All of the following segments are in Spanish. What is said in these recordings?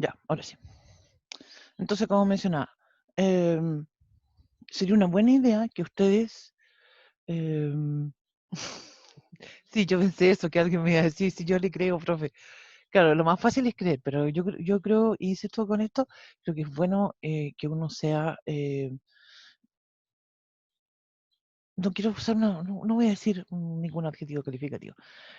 Ya, ahora sí. Entonces, como mencionaba, em, sería una buena idea que ustedes... em, sí, yo pensé eso, que alguien me iba a decir, si yo le creo, profe. Claro, lo más fácil es creer, pero yo creo, y insisto con esto, creo que es bueno que uno sea... no quiero usar no voy a decir ningún adjetivo calificativo.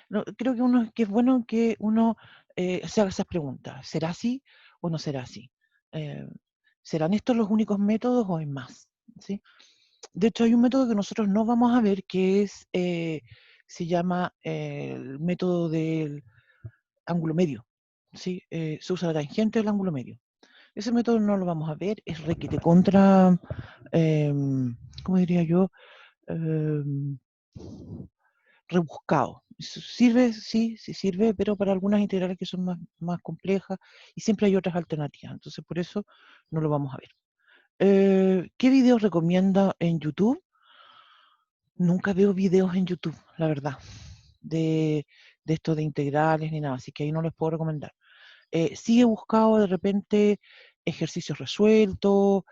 No, creo que es bueno que uno se haga esas preguntas. ¿Será así o no será así? Eh, ¿Serán estos los únicos métodos o hay más? ¿Sí? De hecho, hay un método que nosotros no vamos a ver que se llama el método del ángulo medio. ¿Sí? Se usa la tangente del ángulo medio. Ese método no lo vamos a ver, es requete contra, ¿cómo diría yo? Em, rebuscado. Sirve, sí, sí sirve, pero para algunas integrales que son más complejas y siempre hay otras alternativas. Entonces, por eso no lo vamos a ver. ¿Qué videos recomienda en YouTube? Nunca veo videos en YouTube, la verdad, de esto de integrales ni nada, así que ahí no les puedo recomendar. Sí he buscado de repente ejercicios resueltos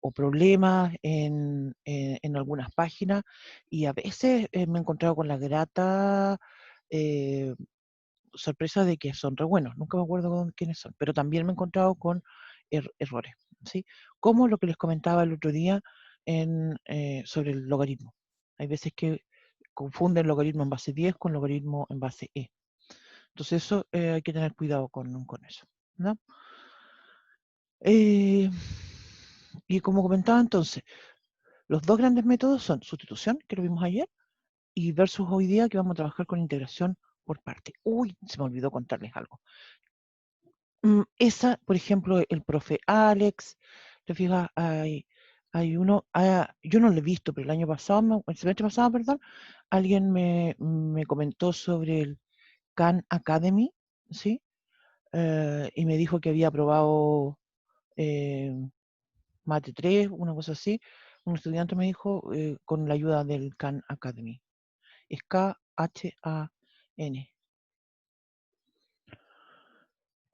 o problemas en algunas páginas y a veces me he encontrado con la grata eh, sorpresa de que son re buenos. Nunca me acuerdo con quiénes son, pero también me he encontrado con errores, ¿sí? Como lo que les comentaba el otro día sobre el logaritmo. Hay veces que confunden logaritmo en base 10 con logaritmo en base e. Entonces eso hay que tener cuidado con eso, ¿no? Y como comentaba entonces, los dos grandes métodos son sustitución, que lo vimos ayer, y versus hoy día que vamos a trabajar con integración por parte. Uy, se me olvidó contarles algo. Esa, por ejemplo, el profe Alex, te fijas, hay uno, yo no lo he visto, pero el año pasado, el semestre pasado, perdón, alguien me comentó sobre el Khan Academy, ¿sí? Y me dijo que había aprobado eh, Mate 3, una cosa así. Un estudiante me dijo con la ayuda del Khan Academy. Es Khan.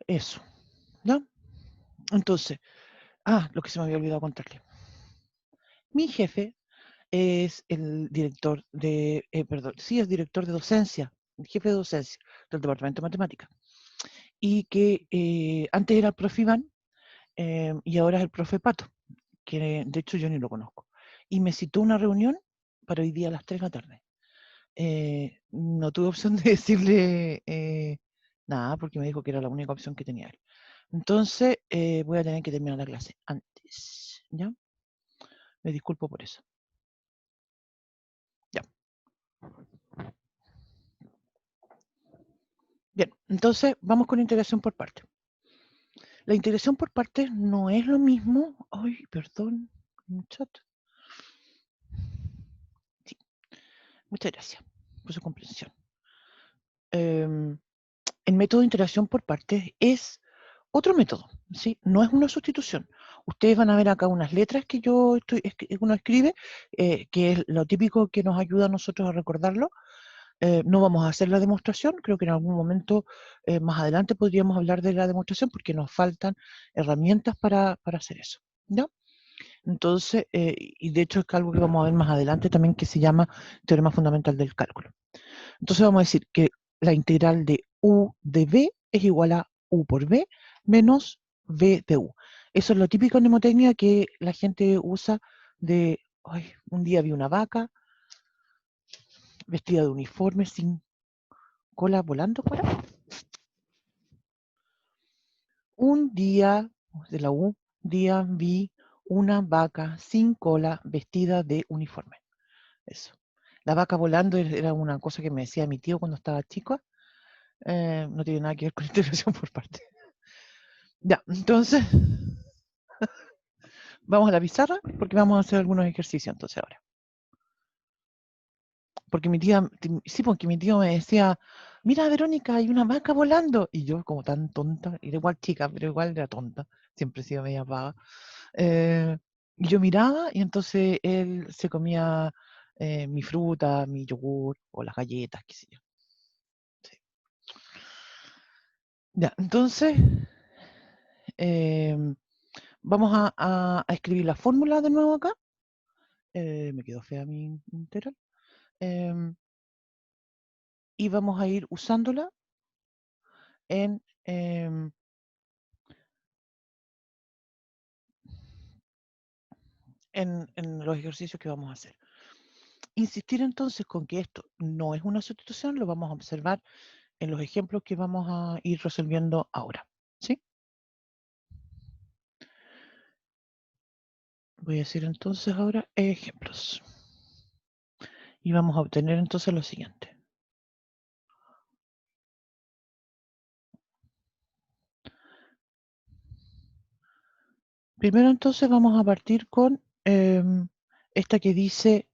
Eso, ¿no? Entonces, lo que se me había olvidado contarle. Mi jefe es el director perdón, sí, es director de docencia, el jefe de docencia del Departamento de Matemáticas. Y que antes era el profe Iván y ahora es el profe Pato, que de hecho yo ni lo conozco. Y me citó una reunión para hoy día a las 3 de la tarde. No tuve opción de decirle nada porque me dijo que era la única opción que tenía él. Entonces voy a tener que terminar la clase antes, ¿ya? Me disculpo por eso. Ya. Bien, entonces vamos con integración por partes. La integración por partes no es lo mismo. Ay, perdón, chat. Sí, muchas gracias por su comprensión. El método de integración por partes es otro método, ¿sí? No es una sustitución. Ustedes van a ver acá unas letras que uno escribe, que es lo típico que nos ayuda a nosotros a recordarlo. No vamos a hacer la demostración, creo que en algún momento más adelante podríamos hablar de la demostración porque nos faltan herramientas para hacer eso, ¿ya? Entonces, y de hecho es algo que vamos a ver más adelante también que se llama teorema fundamental del cálculo. Entonces vamos a decir que la integral de u de b es igual a u por b menos b de u. Eso es lo típico en mnemotecnia que la gente usa de, ay, un día vi una vaca vestida de uniforme sin cola volando por ahí. Un día, de la U, día vi una vaca sin cola vestida de uniforme. Eso. La vaca volando era una cosa que me decía mi tío cuando estaba chico. No tiene nada que ver con integración por parte. Ya, entonces, vamos a la pizarra porque vamos a hacer algunos ejercicios entonces ahora. Porque porque mi tío me decía, mira Verónica, hay una vaca volando. Y yo como tan tonta, era igual chica, pero igual era tonta, siempre he sido media vaga. Y yo miraba y entonces él se comía mi fruta, mi yogur o las galletas, qué sé yo. Sí. Ya, entonces Vamos a escribir la fórmula de nuevo acá. Me quedó fea mi integral. Y vamos a ir usándola en los ejercicios que vamos a hacer. Insistir entonces con que esto no es una sustitución, lo vamos a observar en los ejemplos que vamos a ir resolviendo ahora, ¿sí? Voy a decir entonces ahora ejemplos. Y vamos a obtener entonces lo siguiente. Primero entonces vamos a partir con esta que dice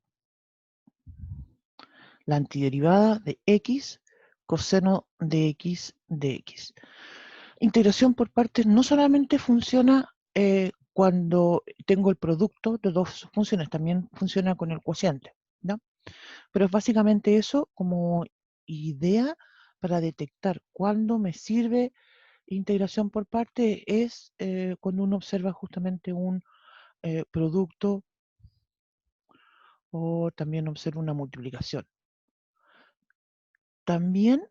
la antiderivada de x coseno de x de x. Integración por partes no solamente funciona cuando tengo el producto de dos funciones, también funciona con el cociente, ¿no? Pero es básicamente eso como idea para detectar cuándo me sirve integración por parte, es cuando uno observa justamente un producto o también observa una multiplicación. También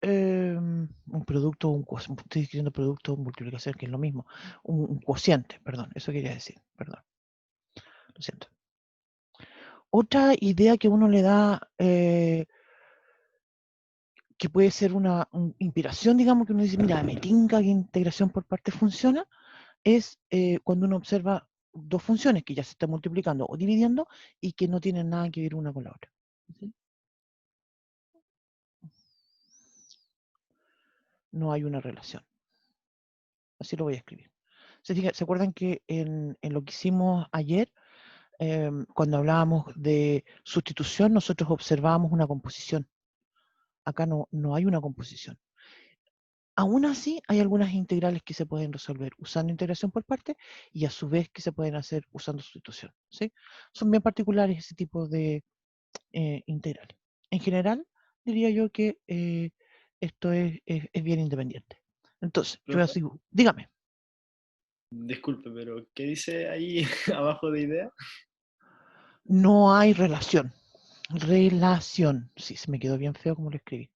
un producto, estoy escribiendo producto o multiplicación, que es lo mismo, un cociente, perdón, eso quería decir, perdón, lo siento. Otra idea que uno le da, que puede ser una inspiración, digamos, que uno dice, mira, me tinca que integración por parte funciona, es cuando uno observa dos funciones que ya se están multiplicando o dividiendo y que no tienen nada que ver una con la otra. ¿Sí? No hay una relación. Así lo voy a escribir. ¿Se acuerdan que en lo que hicimos ayer, cuando hablábamos de sustitución, nosotros observábamos una composición? Acá no hay una composición. Aún así, hay algunas integrales que se pueden resolver usando integración por partes y a su vez que se pueden hacer usando sustitución. ¿Sí? Son bien particulares ese tipo de integrales. En general, diría yo que esto es bien independiente. Entonces, yo Profe, así, dígame, disculpe, pero ¿qué dice ahí abajo de idea? no hay relación. Relación. Sí, se me quedó bien feo como lo escribí.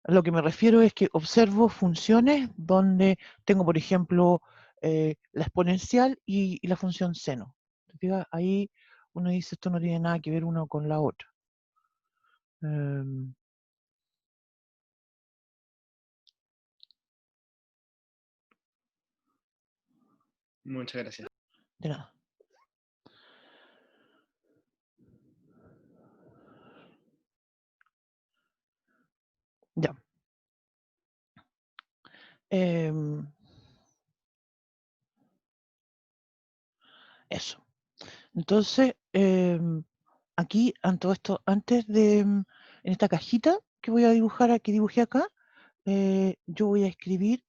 A lo que me refiero es que observo funciones donde tengo, por ejemplo, la exponencial y la función seno. ¿Te fijas? Ahí uno dice esto no tiene nada que ver uno con la otra. Muchas gracias. De nada. Ya. Eso. Entonces, aquí, ante todo esto, antes de, en esta cajita que voy a dibujar, que dibujé acá, yo voy a escribir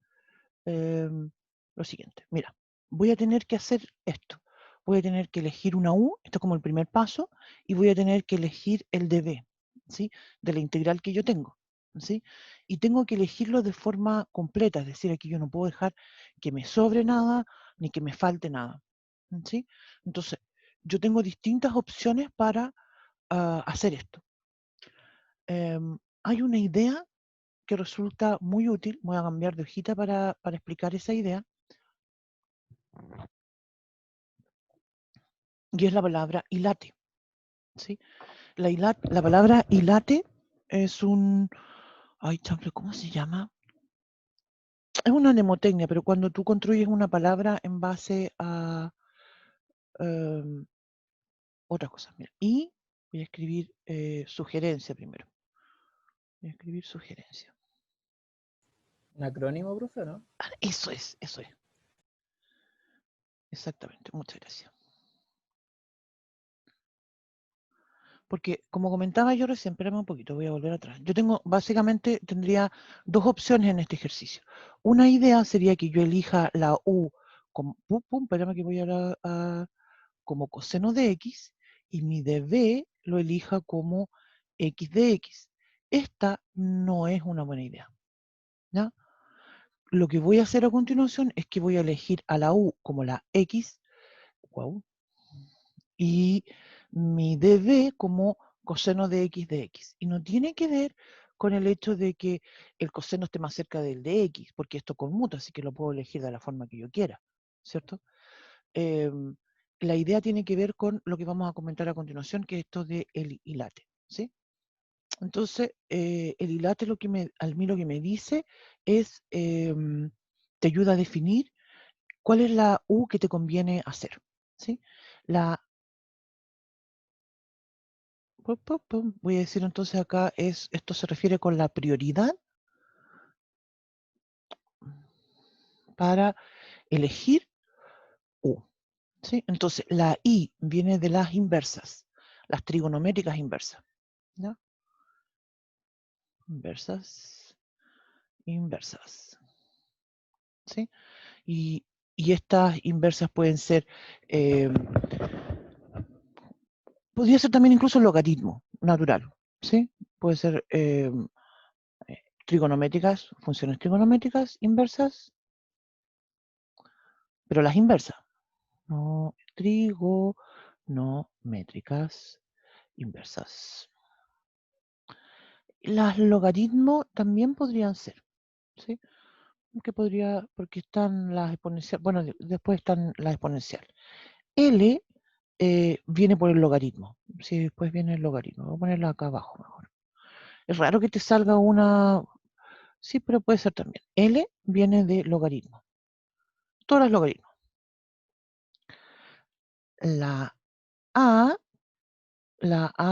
lo siguiente. Mira, voy a tener que hacer esto. Voy a tener que elegir una U, esto es como el primer paso, y voy a tener que elegir el dB, ¿sí? De la integral que yo tengo, ¿sí? Y tengo que elegirlo de forma completa, es decir, aquí yo no puedo dejar que me sobre nada, ni que me falte nada, ¿sí? Entonces, yo tengo distintas opciones para hacer esto. Hay una idea que resulta muy útil, voy a cambiar de hojita para explicar esa idea, y es la palabra hilate, ¿sí? La palabra hilate es un... Ay, chample, ¿cómo se llama? Es una mnemotecnia, pero cuando tú construyes una palabra en base a otra cosa. Mira, y voy a escribir sugerencia primero. Voy a escribir sugerencia. ¿Un acrónimo, profe, no? Eso es, eso es. Exactamente, muchas gracias. Porque, como comentaba yo recién, espérame un poquito, voy a volver atrás. Yo tengo, básicamente, tendría dos opciones en este ejercicio. Una idea sería que yo elija la U como, espérame que voy como coseno de X, y mi dB lo elija como X de X. Esta no es una buena idea, ¿ya? lo que voy a hacer a continuación es que voy a elegir a la U como la X, wow, y mi dB como coseno de X de X. Y no tiene que ver con el hecho de que el coseno esté más cerca del de X, porque esto conmuta, así que lo puedo elegir de la forma que yo quiera, ¿cierto? La idea tiene que ver con lo que vamos a comentar a continuación, que es esto del ilate, ¿sí? Entonces, el ilate a mí lo que me dice es, te ayuda a definir cuál es la U que te conviene hacer, ¿sí? Voy a decir entonces acá, esto se refiere con la prioridad para elegir U, ¿sí? Entonces, la I viene de las inversas, las trigonométricas inversas, ¿ya? Inversas, ¿sí? Y estas inversas pueden ser, podría ser también incluso logaritmo natural, ¿sí? Puede ser trigonométricas, funciones trigonométricas inversas, pero las inversas, no trigonométricas inversas. Las logaritmos también podrían ser, ¿sí? Porque están las exponenciales, bueno, después están las exponenciales. L viene por el logaritmo, sí, después viene el logaritmo. Voy a ponerla acá abajo mejor. Es raro que te salga una, sí, pero puede ser también. L viene de logaritmo. Todas las logaritmos. La A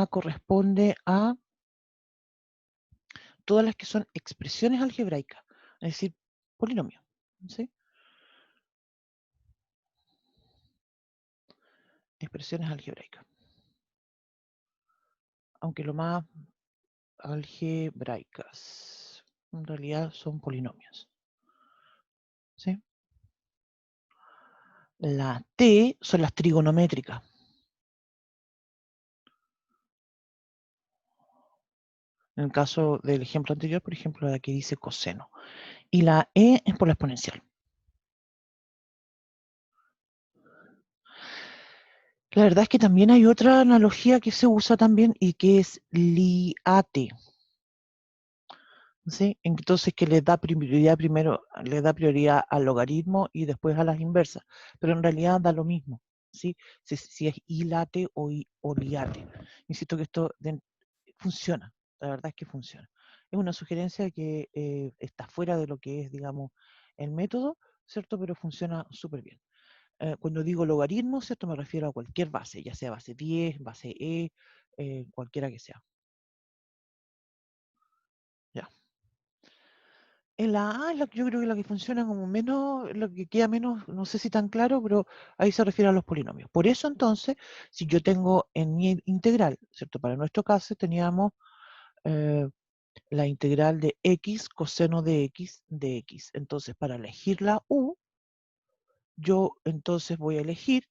corresponde a todas las que son expresiones algebraicas, es decir, polinomios, ¿sí? Expresiones algebraicas. Aunque lo más algebraicas, en realidad son polinomios, ¿sí? La T son las trigonométricas. En el caso del ejemplo anterior, por ejemplo, la que dice coseno. Y la E es por la exponencial. La verdad es que también hay otra analogía que se usa también y que es liate. ¿Sí? Entonces que le da prioridad primero, le da prioridad al logaritmo y después a las inversas. Pero en realidad da lo mismo, ¿sí? Si es ilate o liate. Insisto que esto funciona, la verdad es que funciona. Es una sugerencia que está fuera de lo que es, digamos, el método, ¿cierto? Pero funciona súper bien. Cuando digo logaritmo, ¿cierto? Me refiero a cualquier base, ya sea base 10, base E, cualquiera que sea. Ya. En la A es yo creo que la que funciona como menos, lo que queda menos, no sé si tan claro, pero ahí se refiere a los polinomios. Por eso entonces, si yo tengo en mi integral, ¿cierto? Para nuestro caso teníamos la integral de x coseno de x de x. Entonces, para elegir la u, yo entonces voy a elegir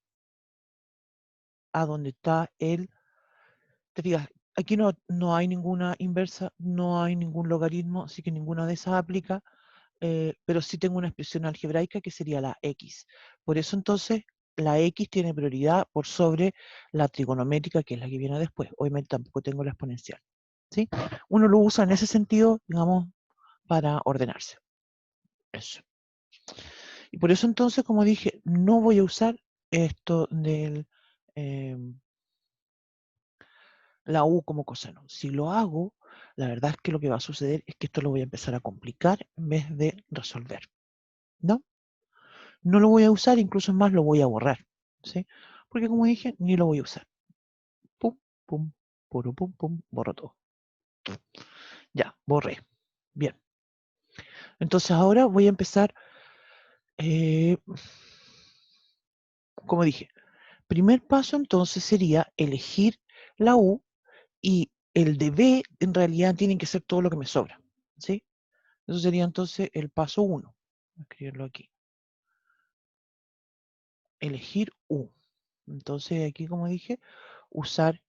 a donde está te digas, aquí no hay ninguna inversa, no hay ningún logaritmo, así que ninguna de esas aplica, pero sí tengo una expresión algebraica que sería la x. Por eso entonces la x tiene prioridad por sobre la trigonométrica, que es la que viene después. Obviamente tampoco tengo la exponencial, ¿sí? Uno lo usa en ese sentido, digamos, para ordenarse. Eso. Y por eso entonces, como dije, no voy a usar esto del la U como coseno. Si lo hago, la verdad es que lo que va a suceder es que esto lo voy a empezar a complicar en vez de resolver. ¿No? No lo voy a usar, incluso más lo voy a borrar. ¿Sí? Porque como dije, ni lo voy a usar. Pum, pum, pum, pum, pum, borro todo. Ya, borré. Bien. Entonces ahora voy a empezar, como dije, primer paso entonces sería elegir la U y el de B en realidad tiene que ser todo lo que me sobra. ¿Sí? Eso sería entonces el paso 1. Voy a escribirlo aquí. Elegir U. Entonces aquí, como dije, usar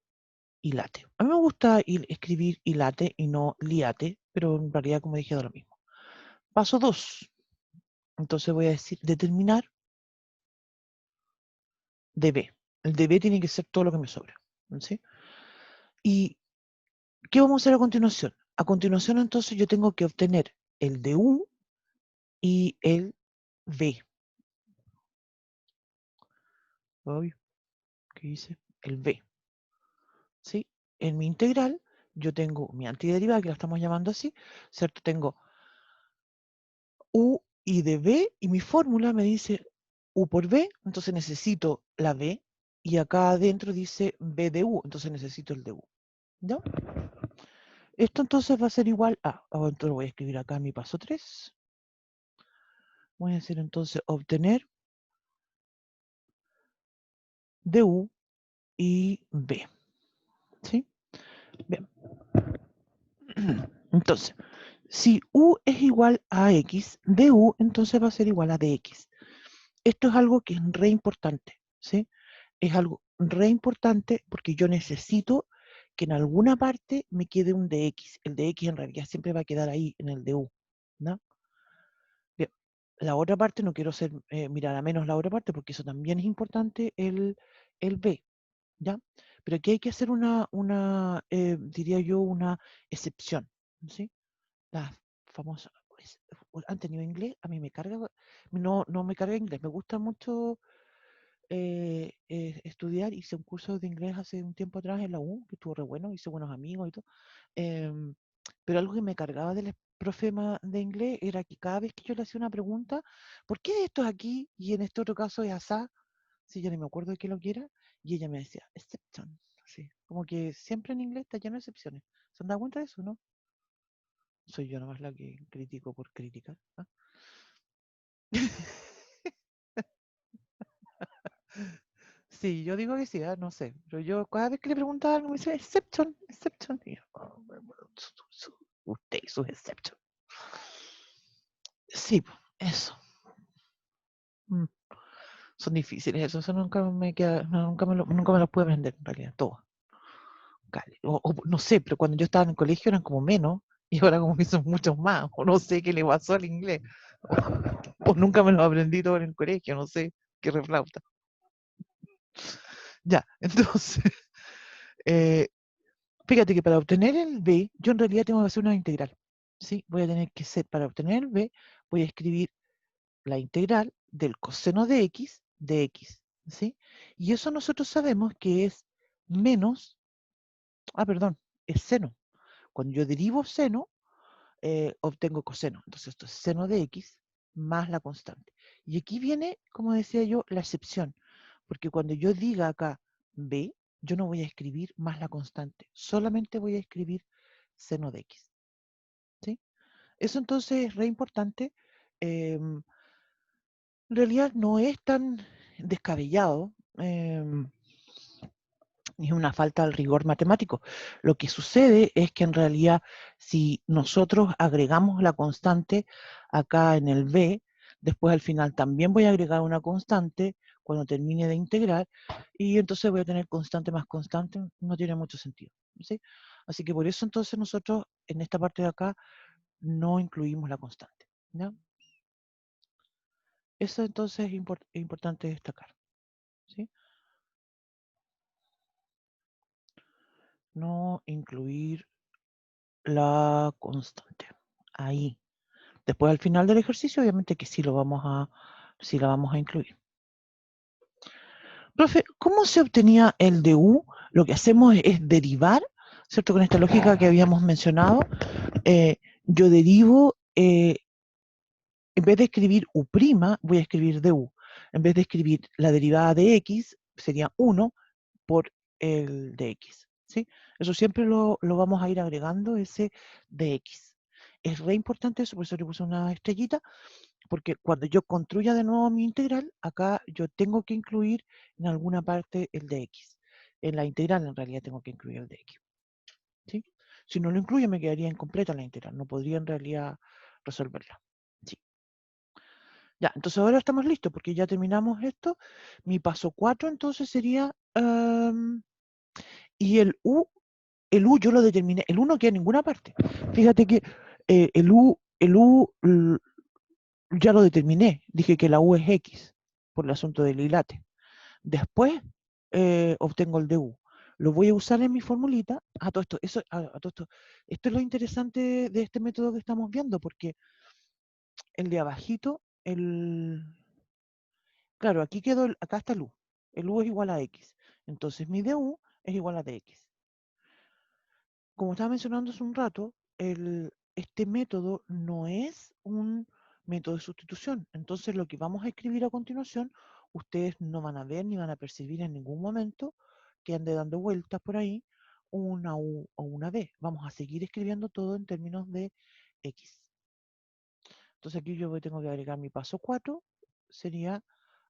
ilate. A mí me gusta escribir ilate y no liate, pero en realidad, como dije, da lo mismo. Paso 2. Entonces voy a decir determinar db. El db tiene que ser todo lo que me sobra. ¿Sí? ¿Y qué vamos a hacer a continuación? A continuación, entonces, yo tengo que obtener el du y el v. Ay, ¿qué dice? El v. ¿Sí? En mi integral, yo tengo mi antiderivada, que la estamos llamando así, ¿cierto? Tengo u y de b, y mi fórmula me dice u por b, entonces necesito la b, y acá adentro dice b de u, entonces necesito el de u. ¿Ya? Esto entonces va a ser igual a, entonces voy a escribir acá mi paso 3. Voy a hacer entonces obtener du y b. ¿Sí? Bien. Entonces, si u es igual a x, du entonces va a ser igual a dx. Esto es algo que es re importante, ¿sí? Es algo re importante porque yo necesito que en alguna parte me quede un dx. El dx en realidad siempre va a quedar ahí en el du, ¿no? Bien. La otra parte, no quiero mirar a menos la otra parte porque eso también es importante, el b, ¿ya? Pero aquí hay que hacer diría yo, una excepción, ¿sí? Las famosas, ¿han tenido inglés? A mí me carga, no me carga inglés, me gusta mucho estudiar. Hice un curso de inglés hace un tiempo atrás en la U, que estuvo re bueno, hice buenos amigos y todo. Pero algo que me cargaba del profe de inglés era que cada vez que yo le hacía una pregunta, ¿por qué esto es aquí y en este otro caso es asá? Si yo ni me acuerdo de qué lo que era, y ella me decía, exception. Sí, como que siempre en inglés está lleno de excepciones. ¿Se han dado cuenta de eso, no? Soy yo nomás la que critico por criticar. ¿Ah? Sí, yo digo que sí, no sé. Pero yo cada vez que le preguntaba algo me dice, exception, exception. Y yo, "Oh, usted y sus exception". Sí, eso. Mm, Son difíciles eso nunca me queda, nunca me los pude aprender en realidad, todo. O no sé, pero cuando yo estaba en el colegio eran como menos, y ahora como que son muchos más, o no sé qué le pasó al inglés. O nunca me lo aprendí todo en el colegio, no sé, qué reflauta. Ya, entonces, eh, fíjate que para obtener el b, yo en realidad tengo que hacer una integral. ¿Sí? Voy a tener que ser, para obtener el b, voy a escribir la integral del coseno de x, ¿sí? Y eso nosotros sabemos que es menos, perdón, es seno. Cuando yo derivo seno, obtengo coseno. Entonces esto es seno de x más la constante. Y aquí viene, como decía yo, la excepción. Porque cuando yo diga acá b, yo no voy a escribir más la constante. Solamente voy a escribir seno de x. ¿Sí? Eso entonces es re importante. En realidad no es tan descabellado. Es una falta al rigor matemático. Lo que sucede es que en realidad si nosotros agregamos la constante acá en el b, después al final también voy a agregar una constante cuando termine de integrar, y entonces voy a tener constante más constante, no tiene mucho sentido, ¿sí? Así que por eso entonces nosotros en esta parte de acá no incluimos la constante, ¿ya? Eso entonces es importante destacar, ¿sí? No incluir la constante. Ahí. Después al final del ejercicio, obviamente que sí la vamos a incluir. Profe, ¿cómo se obtenía el du? Lo que hacemos es derivar, ¿cierto? Con esta lógica que habíamos mencionado, yo derivo, en vez de escribir u', voy a escribir du. En vez de escribir la derivada de x, sería 1 por el de x, ¿sí? Eso siempre lo vamos a ir agregando, ese de x. Es re importante eso, por eso le puse una estrellita, porque cuando yo construya de nuevo mi integral, acá yo tengo que incluir en alguna parte el de x. En la integral en realidad tengo que incluir el de x, ¿sí? Si no lo incluyo me quedaría incompleta la integral, no podría en realidad resolverla. Sí. Ya, entonces ahora estamos listos porque ya terminamos esto. Mi paso 4 entonces sería, y el u yo lo determiné, el u no queda en ninguna parte. Fíjate que el u ya lo determiné, dije que la U es X por el asunto del hilate. Después obtengo el DU. Lo voy a usar en mi formulita. A todo esto, todo esto. Esto es lo interesante de este método que estamos viendo, porque el de abajito, claro, aquí quedó, acá está el U. El U es igual a X. Entonces mi DU es igual a DX. Como estaba mencionando hace un rato, este método no es un método de sustitución. Entonces lo que vamos a escribir a continuación, ustedes no van a ver ni van a percibir en ningún momento que ande dando vueltas por ahí una U o una D. Vamos a seguir escribiendo todo en términos de X. Entonces aquí yo tengo que agregar mi paso 4. Sería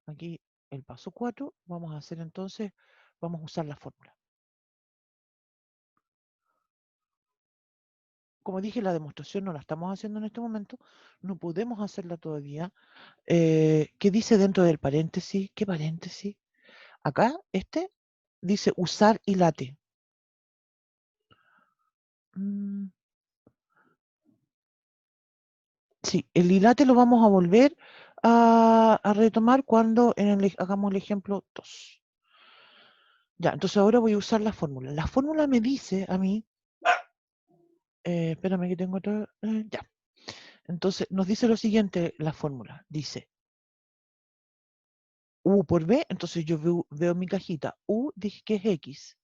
aquí el paso 4. Vamos a hacer entonces, vamos a usar la fórmula. Como dije, la demostración no la estamos haciendo en este momento, no podemos hacerla todavía. ¿Qué dice dentro del paréntesis? ¿Qué paréntesis? Acá, dice usar hilate. Sí, el hilate lo vamos a volver a retomar cuando hagamos el ejemplo 2. Ya, entonces ahora voy a usar la fórmula. La fórmula me dice a mí, espérame que tengo otra, ya. Entonces nos dice lo siguiente la fórmula, dice U por B, entonces yo veo mi cajita. U dije que es X.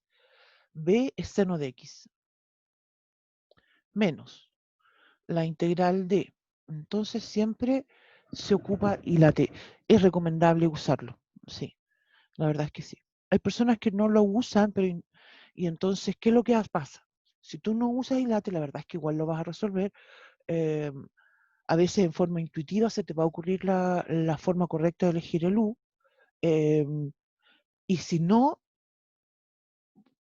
B es seno de X. Menos la integral de. Entonces siempre se ocupa hilate. Es recomendable usarlo. Sí, la verdad es que sí. Hay personas que no lo usan, pero y entonces, ¿qué es lo que pasa? Si tú no usas hilate, la verdad es que igual lo vas a resolver. A veces en forma intuitiva se te va a ocurrir la forma correcta de elegir el U. Y si no,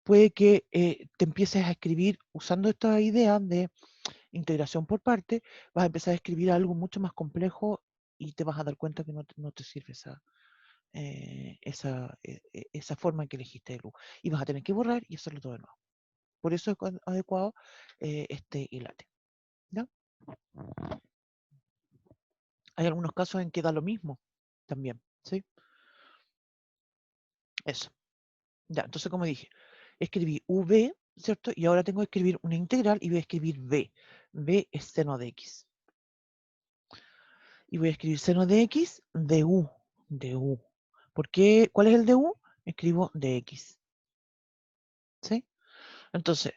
puede que te empieces a escribir usando esta idea de integración por parte, vas a empezar a escribir algo mucho más complejo y te vas a dar cuenta que no te sirve esa forma en que elegiste el U. Y vas a tener que borrar y hacerlo todo de nuevo. Por eso es adecuado este hilate. ¿Ya? Hay algunos casos en que da lo mismo también. ¿Sí? Eso. Ya, entonces como dije, escribí V, ¿cierto? Y ahora tengo que escribir una integral y voy a escribir V. V es seno de X. Y voy a escribir seno de X de U. De U. ¿Por qué? ¿Cuál es el de U? Escribo de X. ¿Sí? Entonces,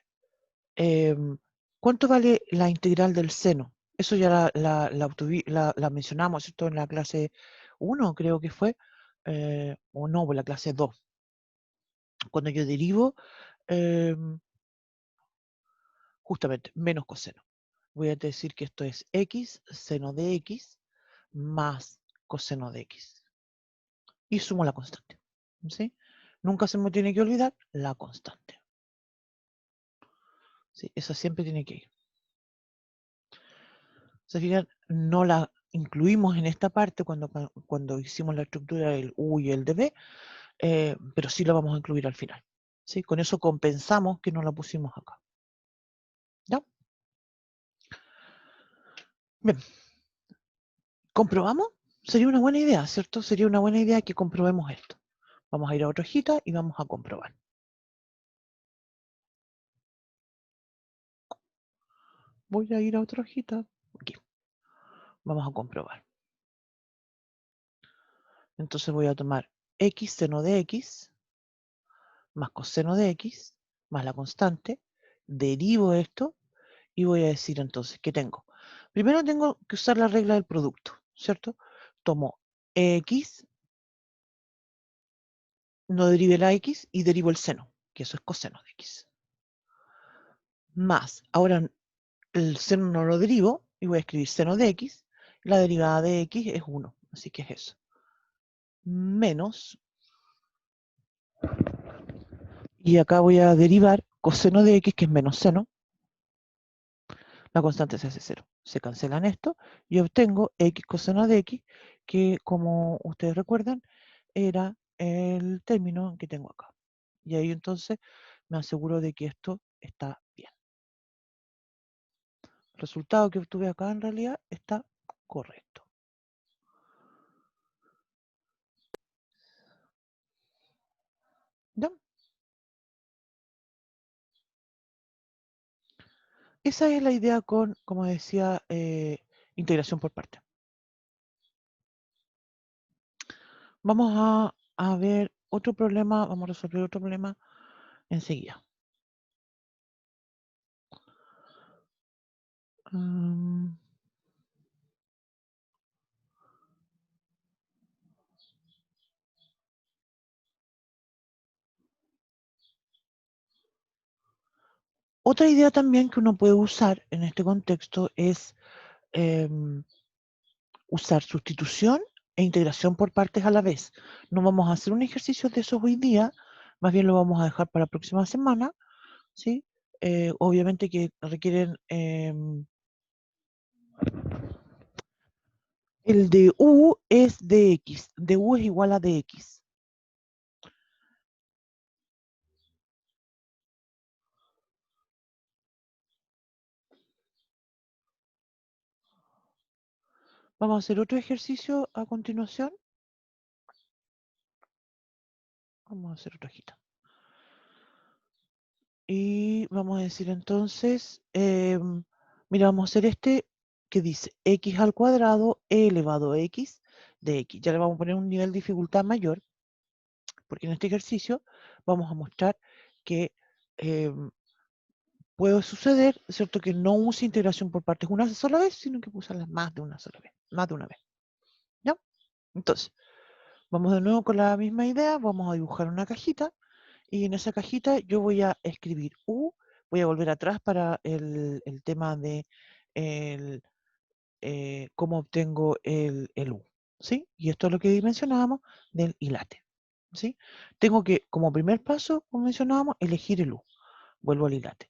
¿cuánto vale la integral del seno? Eso ya la mencionamos, ¿cierto? En la clase 1, creo que fue. O no, en la clase 2. Cuando yo derivo, justamente, menos coseno. Voy a decir que esto es X, seno de X, más coseno de X. Y sumo la constante. ¿Sí? Nunca se me tiene que olvidar la constante. ¿Sí? Esa siempre tiene que ir. Se fijan, no la incluimos en esta parte cuando hicimos la estructura del U y el de B, pero sí la vamos a incluir al final. ¿Sí? Con eso compensamos que no la pusimos acá. ¿Ya? Bien. ¿Comprobamos? Sería una buena idea, ¿cierto? Sería una buena idea que comprobemos esto. Vamos a ir a otra hojita y vamos a comprobar. Voy a ir a otra hojita. Aquí. Vamos a comprobar. Entonces voy a tomar X seno de X más coseno de X más la constante. Derivo esto y voy a decir entonces que tengo. Primero tengo que usar la regla del producto, ¿cierto? Tomo X, no derive la X y derivo el seno, que eso es coseno de X. Más, ahora el seno no lo derivo y voy a escribir seno de X. La derivada de X es 1, así que es eso. Menos, y acá voy a derivar coseno de X, que es menos seno. La constante se hace 0. Se cancelan esto y obtengo X coseno de X, que como ustedes recuerdan, era el término que tengo acá. Y ahí entonces me aseguro de que esto está bien. El resultado que obtuve acá en realidad está correcto. ¿Ya? Esa es la idea con, como decía, integración por parte. Vamos a ver otro problema, vamos a resolver otro problema enseguida. Otra idea también que uno puede usar en este contexto es usar sustitución e integración por partes a la vez. No vamos a hacer un ejercicio de esos hoy día, más bien lo vamos a dejar para la próxima semana, ¿sí? Obviamente que requieren el de U es dx, de U es igual a dx. Vamos a hacer otro ejercicio a continuación. Vamos a hacer otra hojita. Y vamos a decir entonces, mira, vamos a hacer este que dice x al cuadrado e elevado a x de x. Ya le vamos a poner un nivel de dificultad mayor, porque en este ejercicio vamos a mostrar que puede suceder, ¿cierto?, que no use integración por partes una sola vez, sino que puede usarlas más de una sola vez, más de una vez. ¿Ya? Entonces, vamos de nuevo con la misma idea, vamos a dibujar una cajita, y en esa cajita yo voy a escribir U, voy a volver atrás para el tema de cómo obtengo el U, ¿sí? Y esto es lo que mencionábamos del hilate, ¿sí? Tengo que, como primer paso, como mencionábamos, elegir el U. Vuelvo al hilate.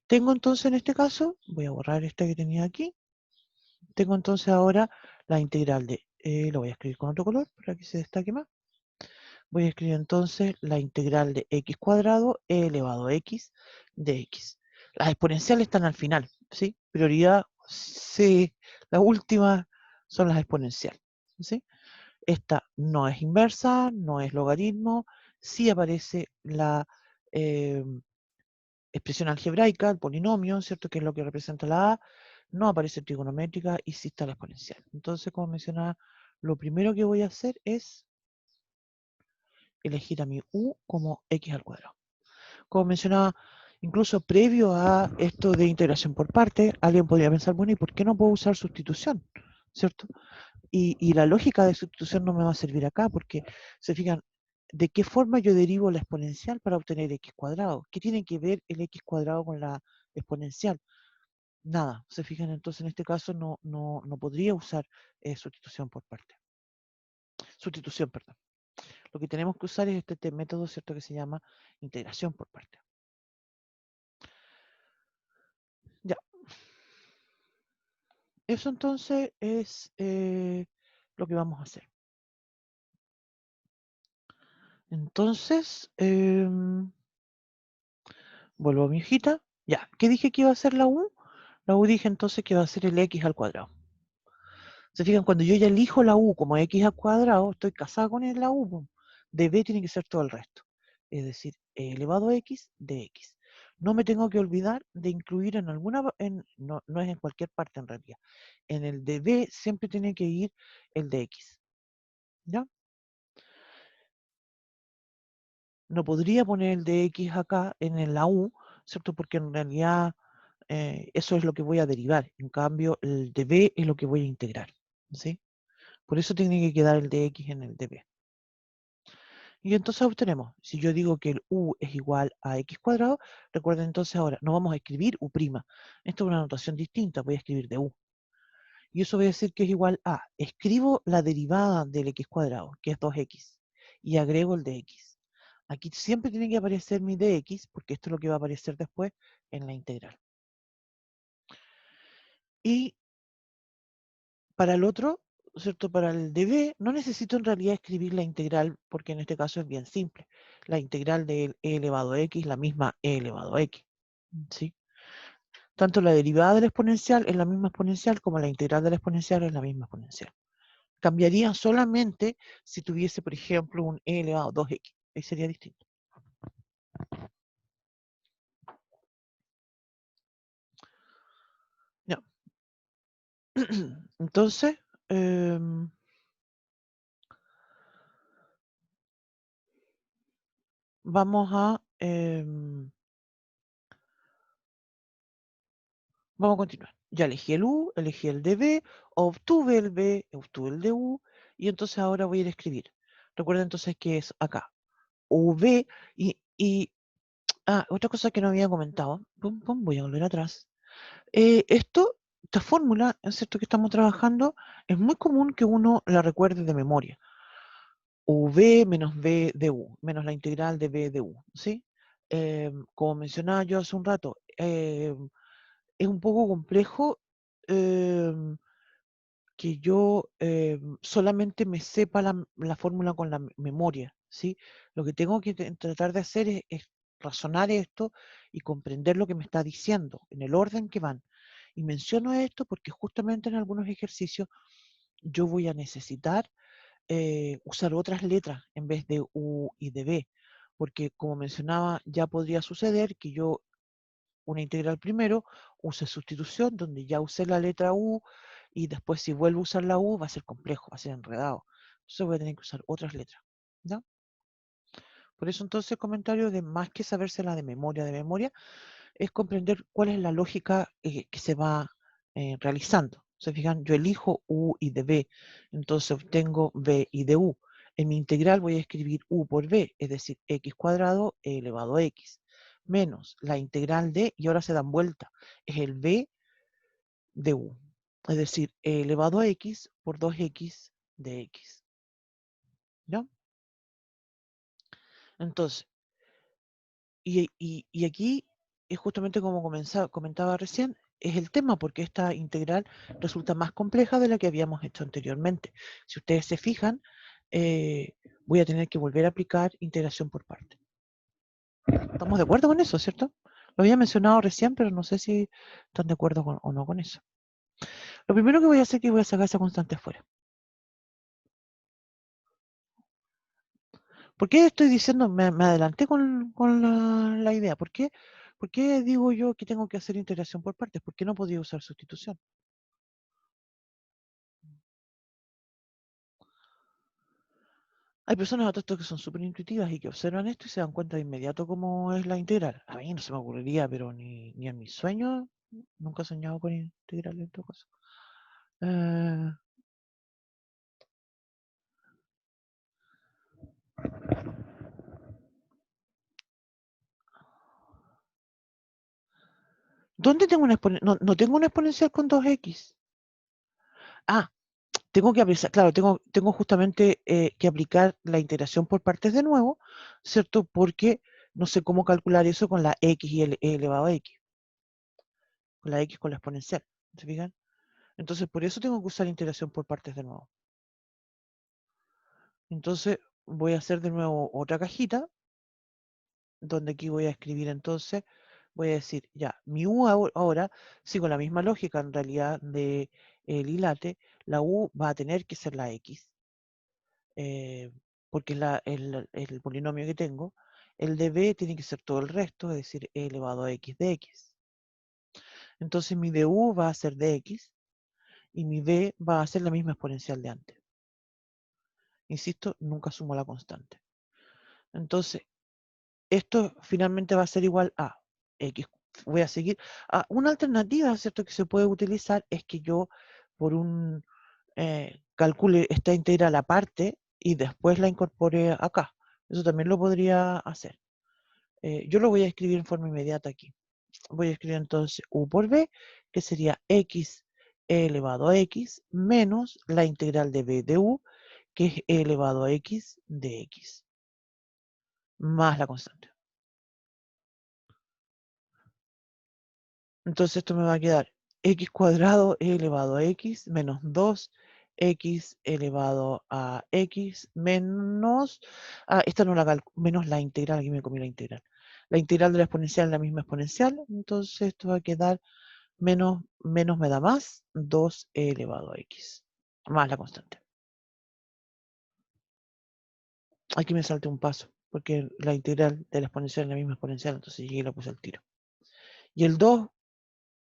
Tengo entonces en este caso, voy a borrar esta que tenía aquí, tengo entonces ahora la integral de, lo voy a escribir con otro color para que se destaque más. Voy a escribir entonces la integral de x cuadrado e elevado a x de x. Las exponenciales están al final, ¿sí? Prioridad, sí, las últimas son las exponenciales, ¿sí? Esta no es inversa, no es logaritmo, sí aparece la expresión algebraica, el polinomio, ¿cierto? Que es lo que representa la A, no aparece trigonométrica y sí está la exponencial. Entonces, como mencionaba, lo primero que voy a hacer es elegir a mi U como x al cuadrado. Como mencionaba, incluso previo a esto de integración por parte, alguien podría pensar, bueno, ¿y por qué no puedo usar sustitución? ¿Cierto? Y la lógica de sustitución no me va a servir acá, porque se fijan, ¿de qué forma yo derivo la exponencial para obtener x cuadrado? ¿Qué tiene que ver el x cuadrado con la exponencial? Nada, se fijan, entonces en este caso no podría usar sustitución por parte. Sustitución, perdón. Lo que tenemos que usar es este método, ¿cierto?, que se llama integración por parte. Ya. Eso entonces es lo que vamos a hacer. Entonces, vuelvo a mi hojita. Ya, ¿qué dije que iba a ser la U? La U dije entonces que va a ser el x al cuadrado. Se fijan, cuando yo ya elijo la U como x al cuadrado, estoy casada con la U. De b tiene que ser todo el resto. Es decir, elevado a x de x. No me tengo que olvidar de incluir en alguna, no es en cualquier parte en realidad. En el de b siempre tiene que ir el de x. ¿Ya? No podría poner el de x acá en la U, ¿cierto? Porque en realidad eso es lo que voy a derivar. En cambio, el de b es lo que voy a integrar. ¿Sí? Por eso tiene que quedar el de x en el de b. Y entonces obtenemos, si yo digo que el u es igual a x cuadrado, recuerden entonces ahora, no vamos a escribir u'. Esto es una notación distinta, voy a escribir de u. Y eso voy a decir que es igual a, escribo la derivada del x cuadrado, que es 2x, y agrego el de x. Aquí siempre tiene que aparecer mi dx, porque esto es lo que va a aparecer después en la integral. Y para el otro, ¿cierto? Para el db, no necesito en realidad escribir la integral, porque en este caso es bien simple. La integral de e elevado a x, la misma e elevado a x. ¿Sí? Tanto la derivada de la exponencial es la misma exponencial, como la integral de la exponencial es la misma exponencial. Cambiaría solamente si tuviese, por ejemplo, un e elevado a 2x. Ahí sería distinto. Entonces, vamos a continuar. Ya elegí el U, elegí el DB, obtuve el B, obtuve el DU, y entonces ahora voy a ir a escribir. Recuerda entonces que es acá. UV y otra cosa que no había comentado. Pum, pum, voy a volver atrás. Esta fórmula, es cierto que estamos trabajando, es muy común que uno la recuerde de memoria. UV menos B de U, menos la integral de B de U, ¿sí? Como mencionaba yo hace un rato, es un poco complejo que yo solamente me sepa la fórmula con la memoria, ¿sí? Lo que tengo que tratar de hacer es razonar esto y comprender lo que me está diciendo, en el orden que van. Y menciono esto porque justamente en algunos ejercicios yo voy a necesitar usar otras letras en vez de U y de B, porque como mencionaba, ya podría suceder que yo una integral primero, use sustitución, donde ya usé la letra U, y después si vuelvo a usar la U va a ser complejo, va a ser enredado. Entonces voy a tener que usar otras letras. ¿Ya? Por eso entonces el comentario de más que sabérsela de memoria, es comprender cuál es la lógica que se va realizando. ¿Se fijan? Yo elijo U y de B, entonces obtengo B y de U. En mi integral voy a escribir U por B, es decir, x cuadrado elevado a x, menos la integral de, y ahora se dan vuelta, es el B de U, es decir, elevado a x por 2x de x. ¿Ya? Entonces, y aquí es justamente como comentaba recién, es el tema, porque esta integral resulta más compleja de la que habíamos hecho anteriormente. Si ustedes se fijan, voy a tener que volver a aplicar integración por parte. ¿Estamos de acuerdo con eso, cierto? Lo había mencionado recién, pero no sé si están de acuerdo o no con eso. Lo primero que voy a hacer es que voy a sacar esa constante afuera. ¿Por qué estoy diciendo, me adelanté con la idea? ¿Por qué digo yo que tengo que hacer integración por partes? ¿Por qué no podía usar sustitución? Hay personas a todo esto que son súper intuitivas y que observan esto y se dan cuenta de inmediato cómo es la integral. A mí no se me ocurriría, pero ni en mis sueños, nunca he soñado con integral en todo caso. Eh, ¿Dónde tengo una exponencial? No tengo una exponencial con 2x. Ah, tengo que aplicar, claro, tengo justamente que aplicar la integración por partes de nuevo, ¿cierto? Porque no sé cómo calcular eso con la x y el elevado a x. Con la x con la exponencial, ¿se fijan? Entonces, por eso tengo que usar integración por partes de nuevo. Entonces, voy a hacer de nuevo otra cajita, donde aquí voy a escribir entonces, voy a decir, ya, mi u ahora, sigo la misma lógica en realidad de el ilate, la u va a tener que ser la x, porque es el polinomio que tengo. El de b tiene que ser todo el resto, es decir, e elevado a x de x. Entonces mi du va a ser de x y mi b va a ser la misma exponencial de antes. Insisto, nunca sumo la constante. Entonces, esto finalmente va a ser igual a x. Voy a seguir. Una alternativa, ¿cierto?, que se puede utilizar es que yo por un calcule esta integral aparte y después la incorpore acá. Eso también lo podría hacer. Yo lo voy a escribir en forma inmediata aquí. Voy a escribir entonces u por b, que sería x elevado a x menos la integral de b de u, que es e elevado a x de x, más la constante. Entonces esto me va a quedar x cuadrado elevado a x menos 2x elevado a x menos, esta no la menos la integral, aquí me comí la integral. La integral de la exponencial es la misma exponencial, entonces esto va a quedar menos me da más, 2 elevado a x, más la constante. Aquí me salté un paso, porque la integral de la exponencial es la misma exponencial, entonces llegué y la puse al tiro. Y el 2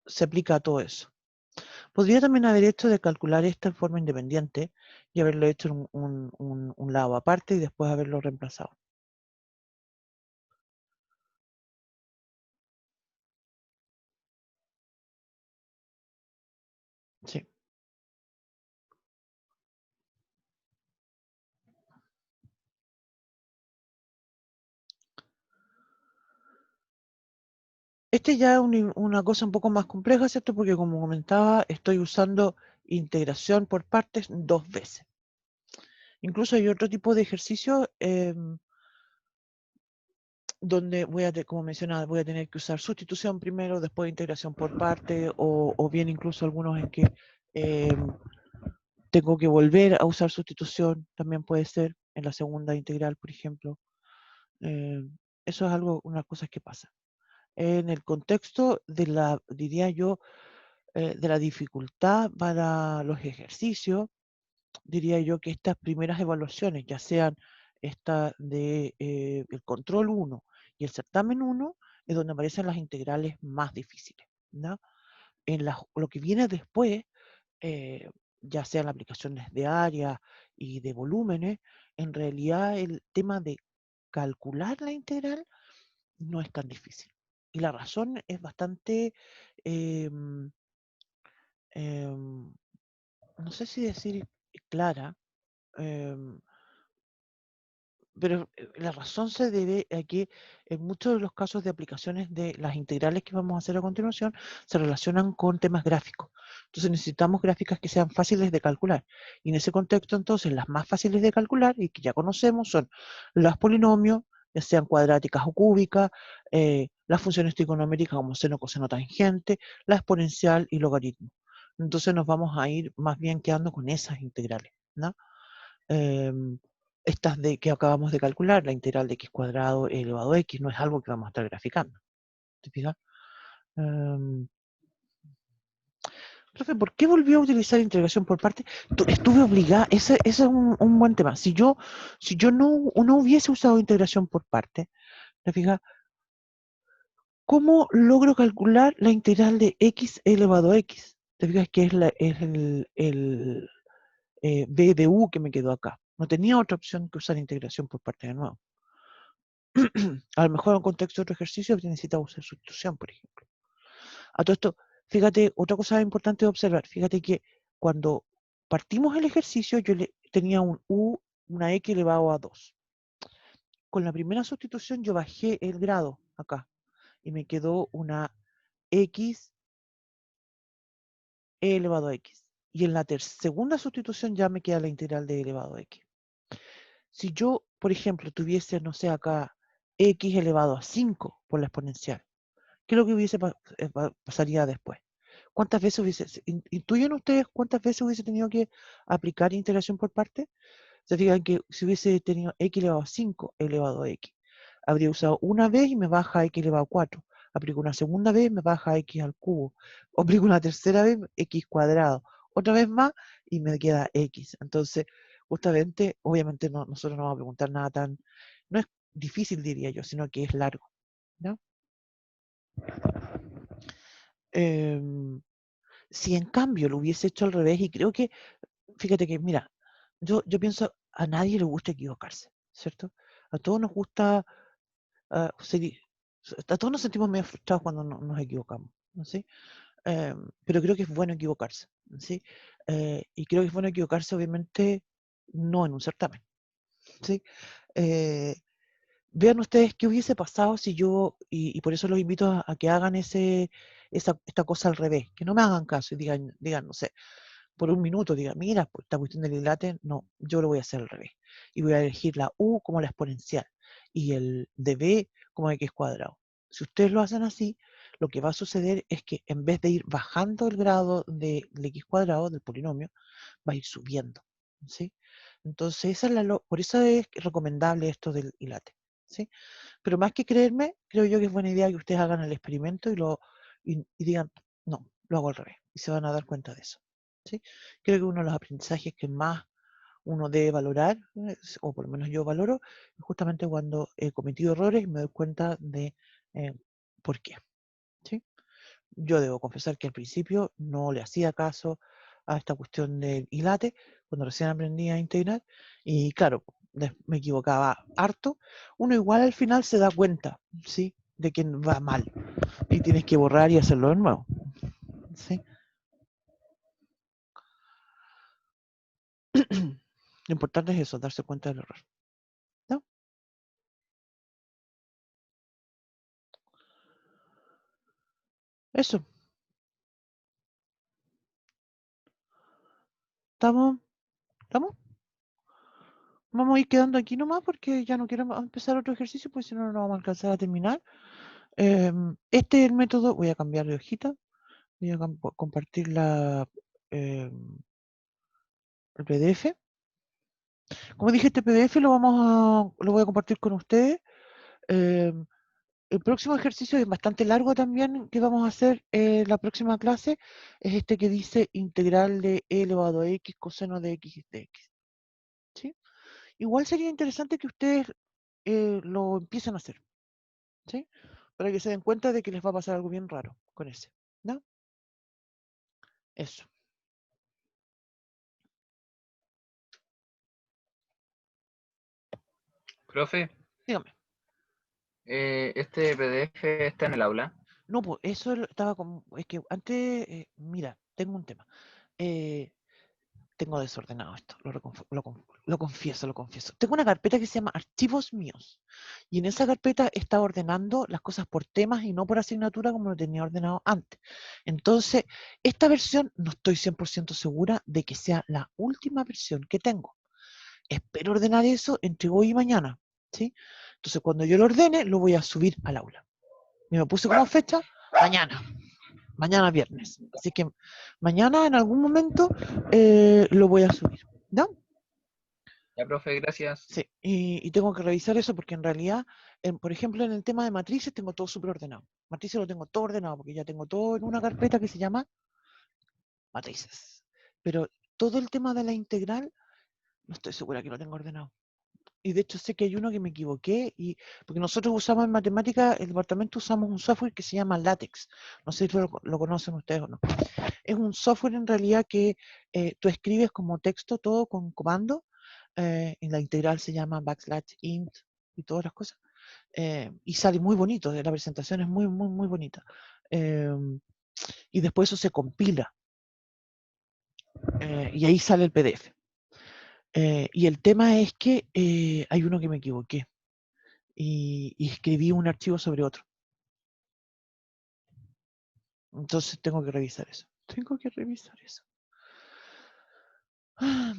se aplica a todo eso. Podría también haber hecho de calcular esto en forma independiente y haberlo hecho en un lado aparte y después haberlo reemplazado. Sí. Este ya es una cosa un poco más compleja, ¿cierto? Porque como comentaba, estoy usando integración por partes 2 veces. Incluso hay otro tipo de ejercicio donde como mencionaba, voy a tener que usar sustitución primero, después integración por parte, o bien incluso algunos en que tengo que volver a usar sustitución, también puede ser en la segunda integral, por ejemplo. Eso es algo, unas cosas que pasan. En el contexto de la, diría yo, de la dificultad para los ejercicios, diría yo que estas primeras evaluaciones, ya sean esta de el control 1 y el certamen 1, es donde aparecen las integrales más difíciles, ¿no? Lo que viene después, eh, ya sean las aplicaciones de área y de volúmenes, en realidad el tema de calcular la integral no es tan difícil. Y la razón es bastante, em, em, no sé si decir clara, em, pero la razón se debe a que en muchos de los casos de aplicaciones de las integrales que vamos a hacer a continuación se relacionan con temas gráficos. Entonces necesitamos gráficas que sean fáciles de calcular. Y en ese contexto, entonces, las más fáciles de calcular y que ya conocemos son los polinomios, ya sean cuadráticas o cúbicas, las funciones trigonométricas como seno, coseno, tangente, la exponencial y logaritmo. Entonces nos vamos a ir más bien quedando con esas integrales, ¿no? Em, Estas de que acabamos de calcular, la integral de x cuadrado elevado a x, no es algo que vamos a estar graficando. ¿Te fijas? Em, Profe, ¿por qué volvió a utilizar integración por parte? Estuve obligada, ese es un buen tema. Si yo no hubiese usado integración por parte, ¿te fijas? ¿Cómo logro calcular la integral de x elevado a x? ¿Te fijas que es el b de u que me quedó acá? No tenía otra opción que usar integración por parte de nuevo. A lo mejor en un contexto de otro ejercicio necesita usar sustitución, por ejemplo. A todo esto, fíjate, otra cosa importante de observar, fíjate que cuando partimos el ejercicio yo tenía un u, una x elevado a 2. Con la primera sustitución yo bajé el grado acá y me quedó una x elevado a x. Y en la segunda sustitución ya me queda la integral de elevado a x. Si yo, por ejemplo, tuviese, no sé, acá x elevado a 5 por la exponencial, ¿qué es lo que pasaría después? ¿Cuántas veces intuyen ustedes cuántas veces hubiese tenido que aplicar integración por parte? Se fijan que si hubiese tenido x elevado a 5 elevado a x, habría usado una vez y me baja x elevado a 4. Aplico una segunda vez, me baja x al cubo. Aplico una tercera vez, x cuadrado. Otra vez más y me queda x. Entonces, justamente, obviamente nosotros no vamos a preguntar nada tan, no es difícil diría yo, sino que es largo, ¿no? Em, si en cambio lo hubiese hecho al revés, y creo que, fíjate que, mira, yo pienso, a nadie le gusta equivocarse, ¿cierto? A todos nos gusta, seguir, a todos nos sentimos medio frustrados cuando nos equivocamos, ¿no? ¿Sí? Pero creo que es bueno equivocarse, ¿sí? Y creo que es bueno equivocarse, obviamente, no en un certamen, ¿sí? Eh, Vean ustedes qué hubiese pasado si yo, y por eso los invito a que hagan esta cosa al revés, que no me hagan caso y digan, no sé, por un minuto, digan, mira, pues, esta cuestión del dilate, no, yo lo voy a hacer al revés. Y voy a elegir la u como la exponencial y el db como x cuadrado. Si ustedes lo hacen así, lo que va a suceder es que en vez de ir bajando el grado del x cuadrado, del polinomio, va a ir subiendo, ¿sí? Entonces, por eso es recomendable esto del dilate, ¿sí? Pero más que creerme, creo yo que es buena idea que ustedes hagan el experimento y digan, no, lo hago al revés. Y se van a dar cuenta de eso, ¿sí? Creo que uno de los aprendizajes que más uno debe valorar, o por lo menos yo valoro, es justamente cuando he cometido errores y me doy cuenta de por qué, ¿sí? Yo debo confesar que al principio no le hacía caso a esta cuestión del hilate, cuando recién aprendí a integrar, y claro, me equivocaba harto. Uno igual al final se da cuenta, ¿sí?, de que va mal, y tienes que borrar y hacerlo de nuevo, ¿sí? Lo importante es eso, darse cuenta del error, ¿no? Eso. ¿Estamos? ¿Estamos? Vamos a ir quedando aquí nomás porque ya no quiero empezar otro ejercicio, porque si no, no vamos a alcanzar a terminar. Este es el método. Voy a cambiar de hojita. Voy a compartir el PDF. Como dije, este PDF lo voy a compartir con ustedes. El próximo ejercicio es bastante largo también, que vamos a hacer la próxima clase, es este que dice integral de e elevado a x coseno de x de x. ¿Sí? Igual sería interesante que ustedes lo empiecen a hacer, ¿sí? Para que se den cuenta de que les va a pasar algo bien raro con ese, ¿no? Eso. Profe, Dígame. ¿este PDF está en el aula? No, pues eso estaba como, es que antes, mira, tengo un tema. Tengo desordenado esto, lo confieso, lo confieso. Tengo una carpeta que se llama Archivos Míos. Y en esa carpeta está ordenando las cosas por temas y no por asignatura como lo tenía ordenado antes. Entonces, esta versión no estoy 100% segura de que sea la última versión que tengo. Espero ordenar eso entre hoy y mañana, ¿sí? Entonces, cuando yo lo ordene, lo voy a subir al aula. Me puse como fecha mañana viernes. Así que mañana en algún momento lo voy a subir, ¿no? Ya, profe, gracias. Sí, y tengo que revisar eso porque en realidad, por ejemplo, en el tema de matrices tengo todo súper ordenado. Matrices lo tengo todo ordenado porque ya tengo todo en una carpeta que se llama matrices. Pero todo el tema de la integral, no estoy segura que lo tengo ordenado. Y de hecho sé que hay uno que me equivoqué, porque nosotros usamos en matemática, el departamento usamos un software que se llama LaTeX. No sé si lo conocen ustedes o no. Es un software en realidad que tú escribes como texto todo con comando. En la integral se llama \int y todas las cosas. Y sale muy bonito, la presentación es muy, muy, muy bonita. Y después eso se compila. Y ahí sale el PDF. Y el tema es que hay uno que me equivoqué. Y escribí un archivo sobre otro. Entonces tengo que revisar eso. Tengo que revisar eso.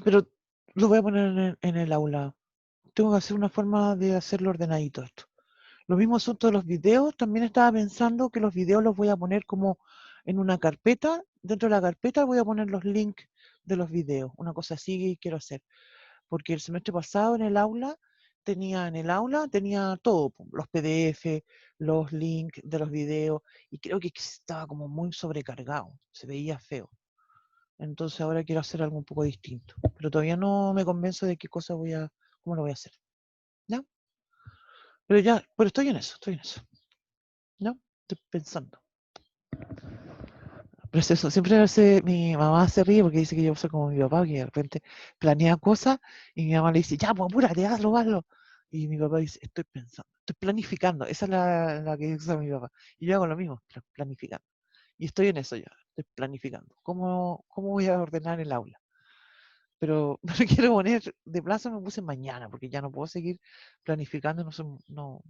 Pero lo voy a poner en el aula. Tengo que hacer una forma de hacerlo ordenadito esto. Lo mismo asunto de los videos. También estaba pensando que los videos los voy a poner como en una carpeta. Dentro de la carpeta voy a poner los links de los videos. Una cosa así que quiero hacer. Porque el semestre pasado en el aula tenía todo, los PDF, los links de los videos, y creo que estaba como muy sobrecargado, se veía feo. Entonces ahora quiero hacer algo un poco distinto, pero todavía no me convenzo de cómo lo voy a hacer. ¿Ya? Pero estoy en eso, ¿no? Estoy pensando. Pero es eso, siempre mi mamá se ríe porque dice que yo soy como mi papá, que de repente planea cosas y mi mamá le dice, ya, pues apúrate, hazlo. Y mi papá dice, estoy pensando, estoy planificando. Esa es la que usa mi papá. Y yo hago lo mismo, planificando. Y estoy en eso ya, estoy planificando. ¿Cómo voy a ordenar el aula? Pero no le quiero poner de plazo, me puse mañana, porque ya no puedo seguir planificando, no.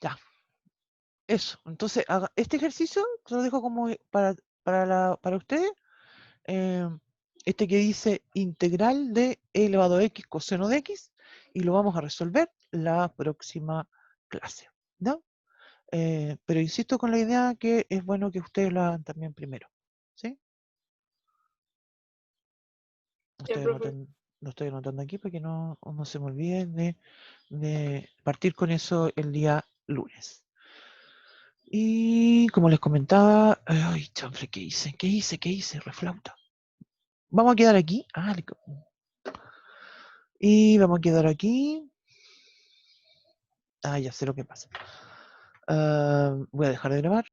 Ya, eso. Entonces, este ejercicio lo dejo como para ustedes. Este que dice integral de e elevado a x coseno de x, y lo vamos a resolver la próxima clase, ¿no? Pero insisto con la idea que es bueno que ustedes lo hagan también primero, ¿sí? Lo estoy anotando aquí para que no se me olvide de partir con eso el día lunes. Y como les comentaba, ay, chanfle, ¿qué hice? Reflauta. Vamos a quedar aquí. Y vamos a quedar aquí. Ah, ya sé lo que pasa. Voy a dejar de grabar.